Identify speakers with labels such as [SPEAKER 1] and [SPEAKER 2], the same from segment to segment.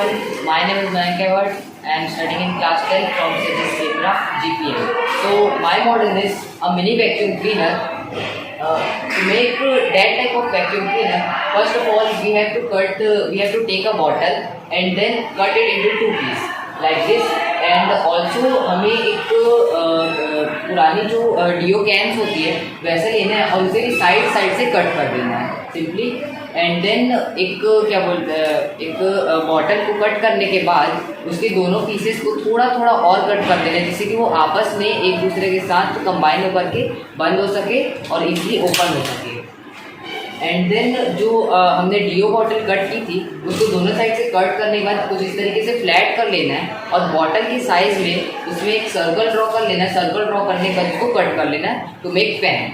[SPEAKER 1] everyone, my name is Mayank Awad. I am studying in class 10 from CGS Kendra, GPM. So my model is a mini vacuum cleaner. To make that type of vacuum cleaner, first of all we have to take a bottle and then cut it into two pieces like this. And also हमें एक पुरानी जो do cans होती है वैसे लेना है और उसे साइड से कट कर देना है सिंपली. एंड देन एक क्या बोलते हैं, एक बॉटल को कट करने के बाद उसके दोनों पीसेस को थोड़ा और कट कर देना है जिससे कि वो आपस में एक दूसरे के साथ कंबाइन होकर के बंद हो सके और इजीली ओपन हो सके. एंड देन जो हमने डीओ बॉटल कट की थी उसको दोनों साइड से कट करने के बाद कुछ इस तरीके से फ्लैट कर लेना है और बॉटल की साइज़ में उसमें एक सर्कल ड्रॉ कर लेना है. सर्कल ड्रॉ करने के बाद उसको कट कर लेना है to make fan.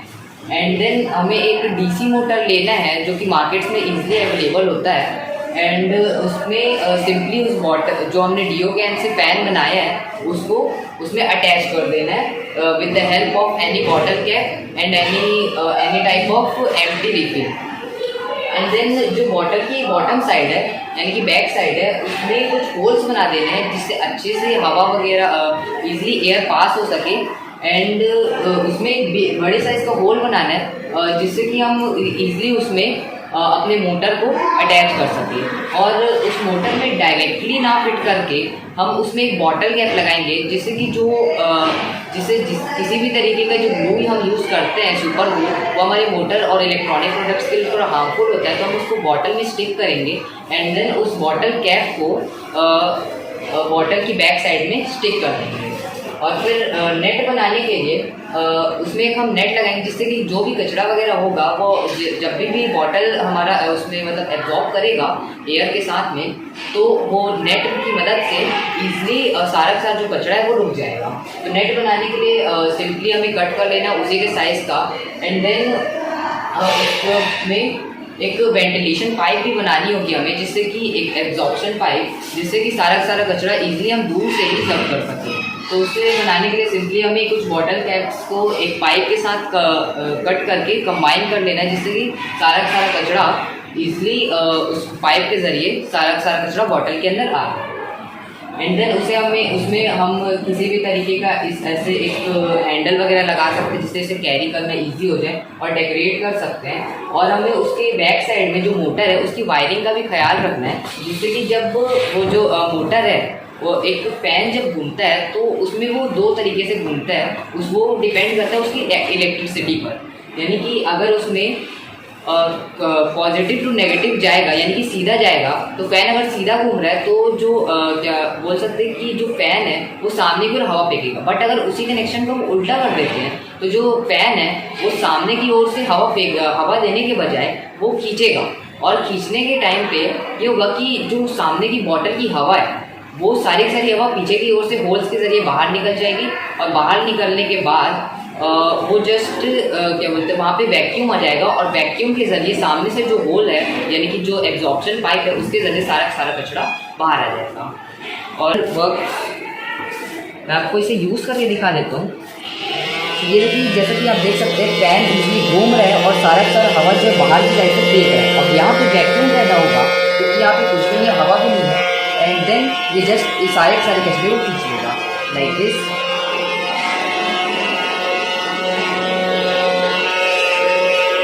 [SPEAKER 1] And then हमें एक डीसी मोटर लेना है जो कि मार्केट्स में इजीली अवेलेबल होता है. एंड उसमें सिंपली उस बॉटल जो हमने डीओ कैन से फैन बनाया है उसको उसमें अटैच कर देना है with the help of any bottle cap and any type of empty refill. And then जो बॉटल की बॉटम साइड है यानी कि बैक साइड है उसमें कुछ होल्स बना देने हैं जिससे अच्छे से हवा वगैरह इजीली एयर पास हो सके. एंड उसमें एक बड़े साइज़ का होल बनाना है जिससे कि हम इजीली उसमें अपने मोटर को अटैच कर सकें. और उस मोटर में डायरेक्टली ना फिट करके हम उसमें एक बॉटल कैप लगाएंगे जिससे कि जो किसी भी तरीके का जो ग्लू हम यूज़ करते हैं सुपर ग्लू वो हमारे मोटर और इलेक्ट्रॉनिक प्रोडक्ट्स के लिए थोड़ा हार्मफुल होता है तो हम उसको बॉटल में स्टिक करेंगे. एंड देन उस बॉटल कैप को बॉटल की बैक साइड में स्टिक कर देंगे. और फिर नेट बनाने के लिए उसमें एक हम नेट लगाएंगे जिससे कि जो भी कचरा वगैरह होगा वो जब भी बॉटल हमारा उसमें मतलब एब्जॉर्ब करेगा एयर के साथ में तो वो नेट की मदद से ईजिली सारा जो कचरा है वो रुक जाएगा. तो नेट बनाने के लिए सिंपली हमें कट कर लेना उसी के साइज़ का. एंड देन उसमें एक वेंटिलेशन पाइप भी बनानी होगी हमें जिससे कि एक एब्जॉर्प्शन पाइप जिससे कि सारा कचरा ईजिली हम दूर से ही सर्व कर सकें. तो उसे बनाने के लिए सिंपली हमें कुछ बॉटल कैप्स को एक पाइप के साथ कट करके कंबाइन कर लेना है जिससे कि सारा कचरा ईजिली उस पाइप के ज़रिए सारा कचरा बॉटल के अंदर आ जाए. एंड देन उसमें हम किसी भी तरीके का ऐसे एक हैंडल वगैरह लगा सकते हैं जिससे इसे कैरी करना इजी हो जाए और डेकोरेट कर सकते हैं. और हमें उसके बैक साइड में जो मोटर है उसकी वायरिंग का भी ख्याल रखना है जिससे कि जब वो जो मोटर है वो एक फैन जब घूमता है तो उसमें वो दो तरीके से घूमता है वो डिपेंड करता है उसकी इलेक्ट्रिसिटी पर. यानी कि अगर उसमें पॉजिटिव टू नेगेटिव जाएगा यानी कि सीधा जाएगा तो फैन अगर सीधा घूम रहा है तो जो क्या बोल सकते हैं कि जो फैन है वो सामने की ओर हवा फेंकेगा. बट अगर उसी कनेक्शन को हम उल्टा कर देते हैं तो जो फैन है वो सामने की ओर से हवा देने के बजाय वो खींचेगा. और खींचने के टाइम पे ये होगा कि जो सामने की बॉटल की हवा है वो सारी हवा पीछे की ओर से होल्स के ज़रिए बाहर निकल जाएगी. और बाहर निकलने के बाद वो जस्ट क्या बोलते हैं वहाँ पे वैक्यूम आ जाएगा और वैक्यूम के ज़रिए सामने से जो होल है यानी कि जो एब्जॉर्प्शन पाइप है उसके ज़रिए सारा कचरा बाहर आ जाएगा. और वर्क मैं आपको इसे यूज़ करके दिखा देता हूँ. ये देखिए जैसा कि आप देख सकते हैं फैन इजीली घूम रहा है और सारा हवा जो बाहर की साइड से फेंक रहा है. अब यहाँ पे वैक्यूम पैदा होगा क्योंकि यहाँ पे कुछ नहीं है, हवा भी नहीं है. एंड देन ये जस्ट सारे कचरे को खींच लेगा लाइक दिस.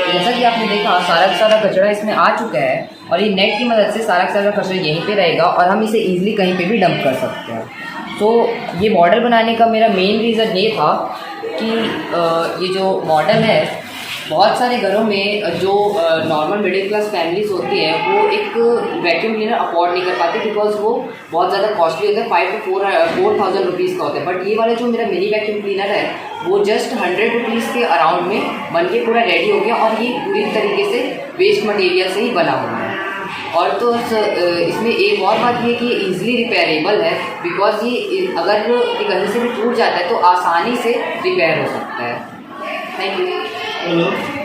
[SPEAKER 1] जैसा कि आपने देखा सारा कचरा इसमें आ चुका है और ये नेट की मदद से सारा कचरा यहीं पे रहेगा और हम इसे इजीली कहीं पे भी डंप कर सकते हैं. तो ये मॉडल बनाने का मेरा मेन रीज़न ये था कि ये जो मॉडल है बहुत सारे घरों में जो नॉर्मल मिडिल क्लास फैमिलीज होती हैं वो एक वैक्यूम क्लीनर अफोर्ड नहीं कर पाते बिकॉज वो बहुत ज़्यादा कॉस्टली होता है. 5 to 4,000 रुपीज़ का होता है. बट ये वाला जो मेरा मिनी वैक्यूम क्लीनर है वो जस्ट 100 रुपीज़ के अराउंड में बन के पूरा रेडी हो गया और ये पूरी तरीके से वेस्ट मटेरियल से ही बना हुआ है. और तो इसमें एक और बात ये कि ईजिली रिपेयरेबल है बिकॉज ये अगर कहीं से भी टूट जाता है तो आसानी से रिपेयर हो सकता है. Thank you.
[SPEAKER 2] हेलो.